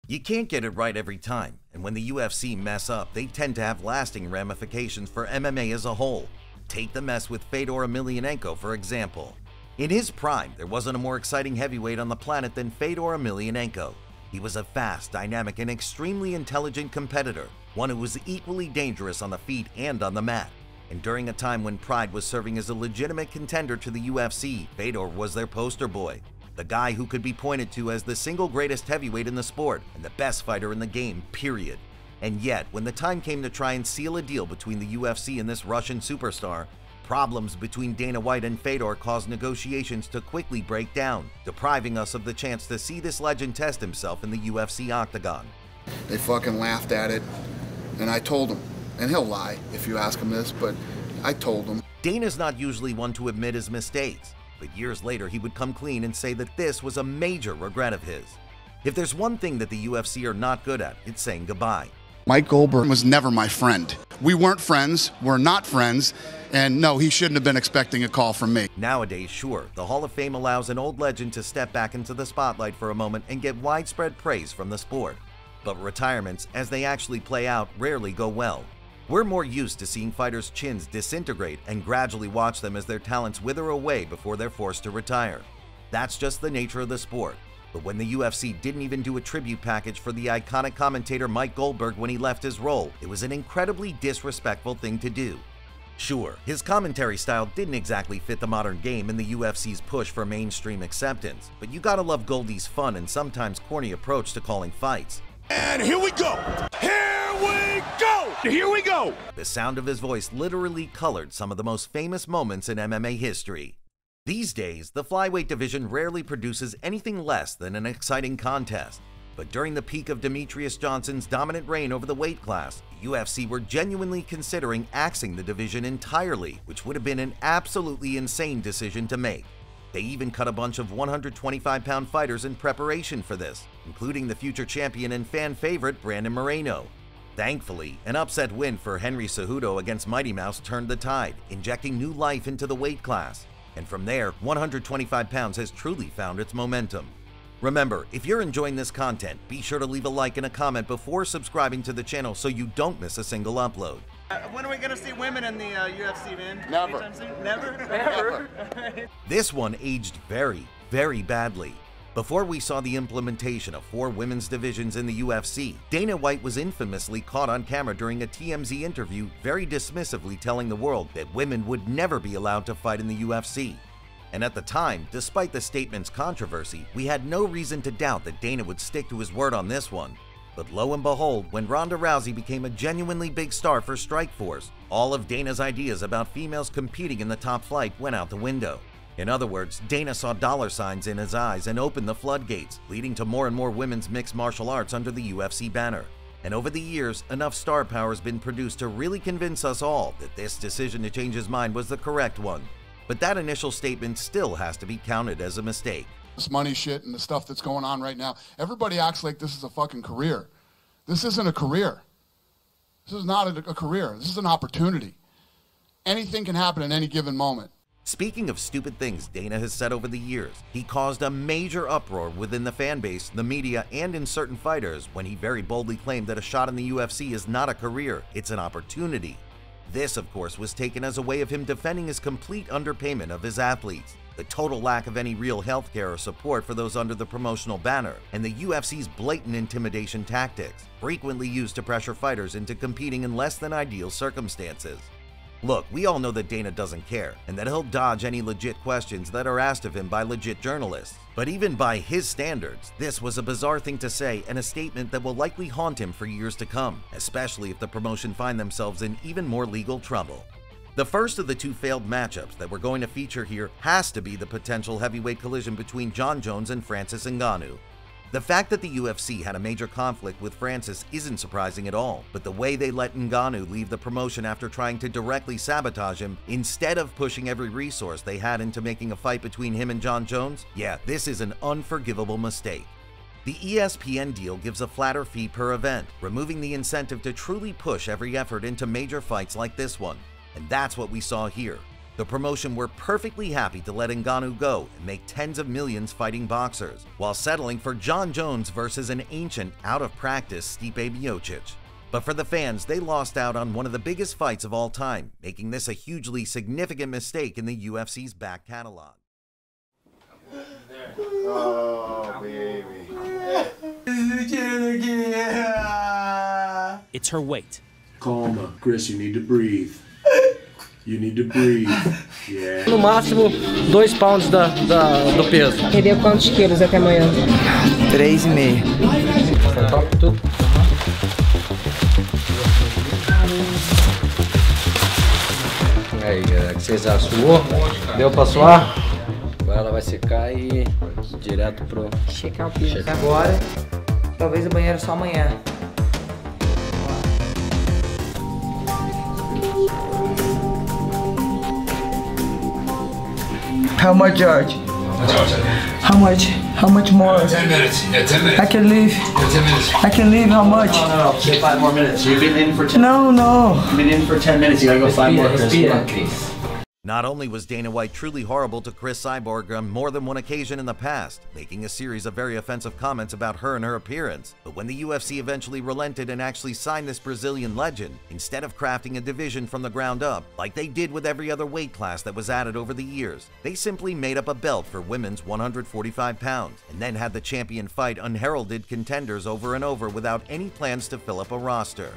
You can't get it right every time, and when the UFC mess up, they tend to have lasting ramifications for MMA as a whole. Take the mess with Fedor Emelianenko, for example. In his prime, there wasn't a more exciting heavyweight on the planet than Fedor Emelianenko. He was a fast, dynamic, and extremely intelligent competitor, one who was equally dangerous on the feet and on the mat. And during a time when Pride was serving as a legitimate contender to the UFC, Fedor was their poster boy. The guy who could be pointed to as the single greatest heavyweight in the sport and the best fighter in the game, period. And yet, when the time came to try and seal a deal between the UFC and this Russian superstar, problems between Dana White and Fedor caused negotiations to quickly break down, depriving us of the chance to see this legend test himself in the UFC octagon. They fucking laughed at it, and I told him, and he'll lie if you ask him this, but I told him. Dana's not usually one to admit his mistakes, but years later he would come clean and say that this was a major regret of his. If there's one thing that the UFC are not good at, it's saying goodbye. Mike Goldberg was never my friend. We weren't friends, we're not friends, and no, he shouldn't have been expecting a call from me. Nowadays, sure, the Hall of Fame allows an old legend to step back into the spotlight for a moment and get widespread praise from the sport. But retirements, as they actually play out, rarely go well. We're more used to seeing fighters' chins disintegrate and gradually watch them as their talents wither away before they're forced to retire. That's just the nature of the sport. But when the UFC didn't even do a tribute package for the iconic commentator Mike Goldberg when he left his role, it was an incredibly disrespectful thing to do. Sure, his commentary style didn't exactly fit the modern game and the UFC's push for mainstream acceptance, but you gotta love Goldie's fun and sometimes corny approach to calling fights. And here we go! Here we go! Here we go! The sound of his voice literally colored some of the most famous moments in MMA history. These days, the flyweight division rarely produces anything less than an exciting contest. But during the peak of Demetrius Johnson's dominant reign over the weight class, the UFC were genuinely considering axing the division entirely, which would have been an absolutely insane decision to make. They even cut a bunch of 125-pound fighters in preparation for this, including the future champion and fan favorite Brandon Moreno. Thankfully, an upset win for Henry Cejudo against Mighty Mouse turned the tide, injecting new life into the weight class. And from there, 125 pounds has truly found its momentum. Remember, if you're enjoying this content, be sure to leave a like and a comment before subscribing to the channel so you don't miss a single upload. When are we going to see women in the UFC, man? Never. Never? Never. This one aged very, very badly. Before we saw the implementation of 4 women's divisions in the UFC, Dana White was infamously caught on camera during a TMZ interview very dismissively telling the world that women would never be allowed to fight in the UFC. And at the time, despite the statement's controversy, we had no reason to doubt that Dana would stick to his word on this one. But lo and behold, when Ronda Rousey became a genuinely big star for Strikeforce, all of Dana's ideas about females competing in the top flight went out the window. In other words, Dana saw dollar signs in his eyes and opened the floodgates, leading to more and more women's mixed martial arts under the UFC banner. And over the years, enough star power has been produced to really convince us all that this decision to change his mind was the correct one. But that initial statement still has to be counted as a mistake. This money shit and the stuff that's going on right now, everybody acts like this is a fucking career. This isn't a career. This is not a career. This is an opportunity. Anything can happen at any given moment. Speaking of stupid things Dana has said over the years, he caused a major uproar within the fan base, the media, and in certain fighters when he very boldly claimed that a shot in the UFC is not a career, it's an opportunity. This, of course, was taken as a way of him defending his complete underpayment of his athletes, the total lack of any real healthcare or support for those under the promotional banner, and the UFC's blatant intimidation tactics, frequently used to pressure fighters into competing in less than ideal circumstances. Look, we all know that Dana doesn't care, and that he'll dodge any legit questions that are asked of him by legit journalists. But even by his standards, this was a bizarre thing to say and a statement that will likely haunt him for years to come, especially if the promotion find themselves in even more legal trouble. The first of the 2 failed matchups that we're going to feature here has to be the potential heavyweight collision between Jon Jones and Francis Ngannou. The fact that the UFC had a major conflict with Francis isn't surprising at all, but the way they let Ngannou leave the promotion after trying to directly sabotage him instead of pushing every resource they had into making a fight between him and Jon Jones, yeah, this is an unforgivable mistake. The ESPN deal gives a flatter fee per event, removing the incentive to truly push every effort into major fights like this one. And that's what we saw here. The promotion were perfectly happy to let Ngannou go and make tens of millions fighting boxers, while settling for Jon Jones versus an ancient, out-of-practice Stipe Miocic. But for the fans, they lost out on one of the biggest fights of all time, making this a hugely significant mistake in the UFC's back catalog. Oh, baby. It's her weight. Calma, Chris, you need to breathe. You need to breathe. Yeah. No máximo 2 pounds do peso. Perdeu quantos quilos até amanhã? 3,5. Tá top tudo. Aí, galera, o que vocês acham? Suou? Deu pra suar? Agora ela vai secar e direto pro... Checar o peso. Agora, talvez o banheiro só amanhã. How much, George? How much? How much more? 10 minutes. Yeah, 10 minutes. I can leave. Yeah, 10 minutes. I can leave. How much? No, say 5 more minutes. You've been in for 10. No. You've been in for 10 minutes. You gotta go 5 more, Chris. Not only was Dana White truly horrible to Cris Cyborg on more than one occasion in the past, making a series of very offensive comments about her and her appearance, but when the UFC eventually relented and actually signed this Brazilian legend, instead of crafting a division from the ground up, like they did with every other weight class that was added over the years, they simply made up a belt for women's 145 pounds, and then had the champion fight unheralded contenders over and over without any plans to fill up a roster.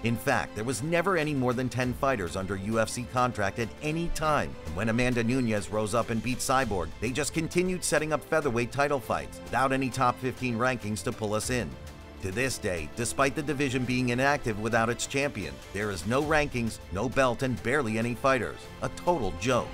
In fact, there was never any more than 10 fighters under UFC contract at any time, and when Amanda Nunes rose up and beat Cyborg, they just continued setting up featherweight title fights without any top 15 rankings to pull us in. To this day, despite the division being inactive without its champion, there is no rankings, no belt, and barely any fighters. A total joke.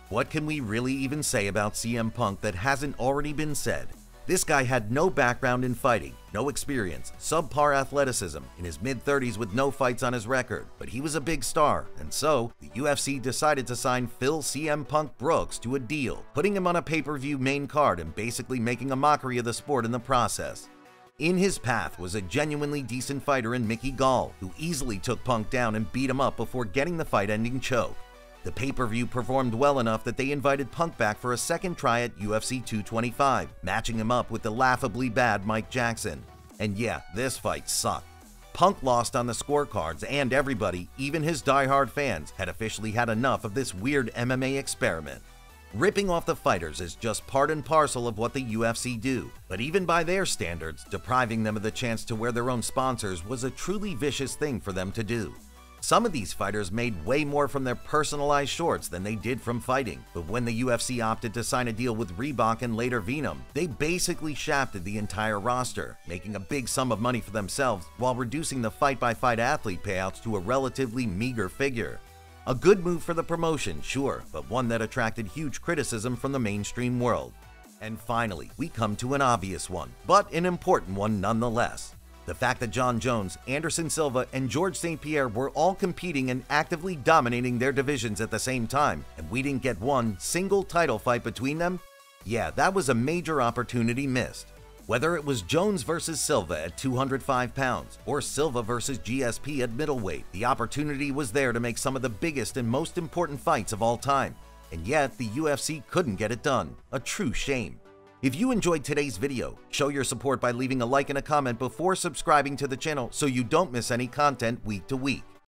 What can we really even say about CM Punk that hasn't already been said? This guy had no background in fighting, no experience, subpar athleticism, in his mid-30s with no fights on his record, but he was a big star, and so the UFC decided to sign Phil CM Punk Brooks to a deal, putting him on a pay-per-view main card and basically making a mockery of the sport in the process. In his path was a genuinely decent fighter in Mickey Gall, who easily took Punk down and beat him up before getting the fight-ending choke. The pay-per-view performed well enough that they invited Punk back for a second try at UFC 225, matching him up with the laughably bad Mike Jackson. And yeah, this fight sucked. Punk lost on the scorecards, and everybody, even his die-hard fans, had officially had enough of this weird MMA experiment. Ripping off the fighters is just part and parcel of what the UFC do, but even by their standards, depriving them of the chance to wear their own sponsors was a truly vicious thing for them to do. Some of these fighters made way more from their personalized shorts than they did from fighting, but when the UFC opted to sign a deal with Reebok and later Venom, they basically shafted the entire roster, making a big sum of money for themselves while reducing the fight-by-fight athlete payouts to a relatively meager figure. A good move for the promotion, sure, but one that attracted huge criticism from the mainstream world. And finally, we come to an obvious one, but an important one nonetheless. The fact that Jon Jones, Anderson Silva, and George St. Pierre were all competing and actively dominating their divisions at the same time, and we didn't get one single title fight between them? Yeah, that was a major opportunity missed. Whether it was Jones versus Silva at 205 pounds, or Silva versus GSP at middleweight, the opportunity was there to make some of the biggest and most important fights of all time. And yet, the UFC couldn't get it done. A true shame. If you enjoyed today's video, show your support by leaving a like and a comment before subscribing to the channel so you don't miss any content week to week.